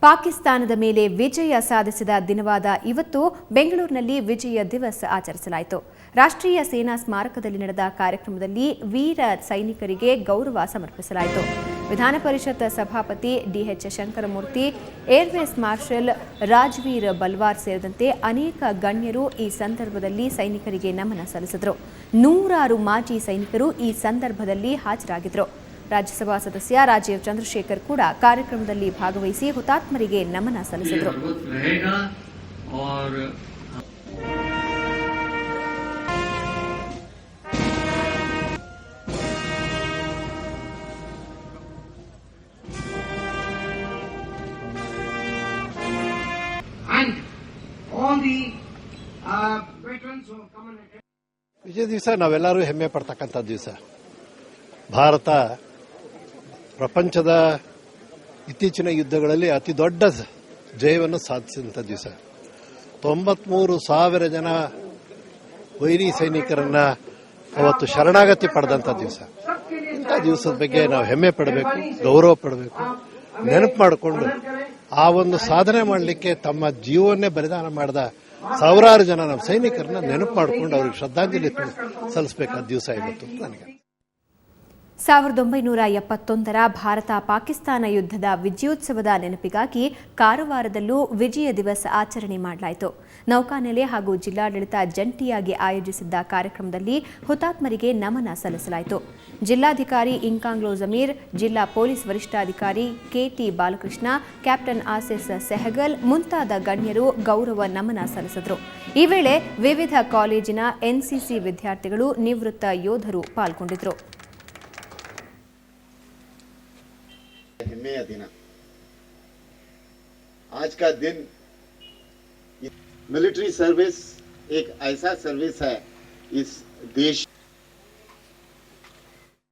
ಪಾಕಿಸ್ತಾನದ ಮೇಲೆ ವಿಜಯ ಸಾಧಿಸಿದ ದಿನವಾದ ಇವತ್ತು ಬೆಂಗಳೂರಿನಲ್ಲಿ ವಿಜಯ ದಿವಸ್ ಆಚರಿಸಲಾಯಿತು. ರಾಷ್ಟ್ರೀಯ ಸೇನಾ ಸ್ಮಾರಕದಲ್ಲಿ ನಡೆದ ಕಾರ್ಯಕ್ರಮದಲ್ಲಿ ವೀರ ಸೈನಿಕರಿಗೆ ಗೌರವ ಸಮರ್ಪಿಸಲಾಯಿತು. ವಿಧಾನ ಪರಿಷತ್ ಸಭಾಪತಿ D H Shankaramurthy, air vice marshal Rajveer Balwar ಸೇರಿದಂತೆ ಅನೇಕ ಗಣ್ಯರು ಈ ಸಂದರ್ಭದಲ್ಲಿ ಸೈನಿಕರಿಗೆ ನಮನ ಸಲ್ಲಿಸಿದರು. ನೂರಾರು ಮಾಜಿ ಸೈನಿಕರು ಈ ಸಂದರ್ಭದಲ್ಲಿ ಹಾಜರಾಗಿದ್ದರು. ರಾಜ್ಯಸಭಾ ಸದಸ್ಯ ರಾಜೀವ್ ಚಂದ್ರಶೇಖರ್ ಕೂಡ ಕಾರ್ಯಕ್ರಮದಲ್ಲಿ ಭಾಗವಹಿಸಿ ಹುತಾತ್ಮರಿಗೆ ನಮನ ಸಲ್ಲಿಸಿದರು. ವಿಜಯ ದಿವಸ ನಾವೆಲ್ಲರೂ ಹೆಮ್ಮೆ ಪಡ್ತಕ್ಕಂಥ ದಿವಸ. ಭಾರತ ಪ್ರಪಂಚದ ಇತ್ತೀಚಿನ ಯುದ್ಧಗಳಲ್ಲಿ ಅತಿ ದೊಡ್ಡ ಜಯವನ್ನು ಸಾಧಿಸಿದಂಥ ದಿವಸ. 93,000 ಜನ ವೈರಿ ಸೈನಿಕರನ್ನ ಅವತ್ತು ಶರಣಾಗತಿ ಪಡೆದಂಥ ದಿವಸ. ಇಂಥ ದಿವಸದ ಬಗ್ಗೆ ನಾವು ಹೆಮ್ಮೆ ಪಡಬೇಕು, ಗೌರವ ಪಡಬೇಕು, ನೆನಪು ಮಾಡಿಕೊಂಡು ಆ ಒಂದು ಸಾಧನೆ ಮಾಡಲಿಕ್ಕೆ ತಮ್ಮ ಜೀವವನ್ನೇ ಬಲಿದಾನ ಮಾಡಿದ ಸಾವಿರಾರು ಜನ ನಮ್ಮ ಸೈನಿಕರನ್ನ ನೆನಪು ಮಾಡಿಕೊಂಡು ಅವರಿಗೆ ಶ್ರದ್ಧಾಂಜಲಿ ಸಲ್ಲಿಸಬೇಕಾದ ದಿವಸ ಇವತ್ತು. ನನಗೆ 1971ರ ಭಾರತ ಪಾಕಿಸ್ತಾನ ಯುದ್ಧದ ವಿಜಯೋತ್ಸವದ ನೆನಪಿಗಾಗಿ ಕಾರವಾರದಲ್ಲೂ ವಿಜಯ ದಿವಸ್ ಆಚರಣೆ ಮಾಡಲಾಯಿತು. ನೌಕಾನೆಲೆ ಹಾಗೂ ಜಿಲ್ಲಾಡಳಿತ ಜಂಟಿಯಾಗಿ ಆಯೋಜಿಸಿದ್ದ ಕಾರ್ಯಕ್ರಮದಲ್ಲಿ ಹುತಾತ್ಮರಿಗೆ ನಮನ ಸಲ್ಲಿಸಲಾಯಿತು. ಜಿಲ್ಲಾಧಿಕಾರಿ ಇಂಕಾಂಗ್ಲೋ ಜಮೀರ್, ಜಿಲ್ಲಾ ಪೊಲೀಸ್ ವರಿಷ್ಠಾಧಿಕಾರಿ ಕೆಟಿ ಬಾಲಕೃಷ್ಣ, ಕ್ಯಾಪ್ಟನ್ ಆಸಿಸ್ ಸೆಹಗಲ್ ಮುಂತಾದ ಗಣ್ಯರು ಗೌರವ ನಮನ ಸಲ್ಲಿಸಿದರು. ಈ ವೇಳೆ ವಿವಿಧ ಕಾಲೇಜಿನ ಎನ್ಸಿಸಿ ವಿದ್ಯಾರ್ಥಿಗಳು, ನಿವೃತ್ತ ಯೋಧರು ಪಾಲ್ಗೊಂಡಿದ್ದರು. हेम्मेय दिन आज का दिन मिलिट्री सर्विस एक ऐसा सर्विस है इस देश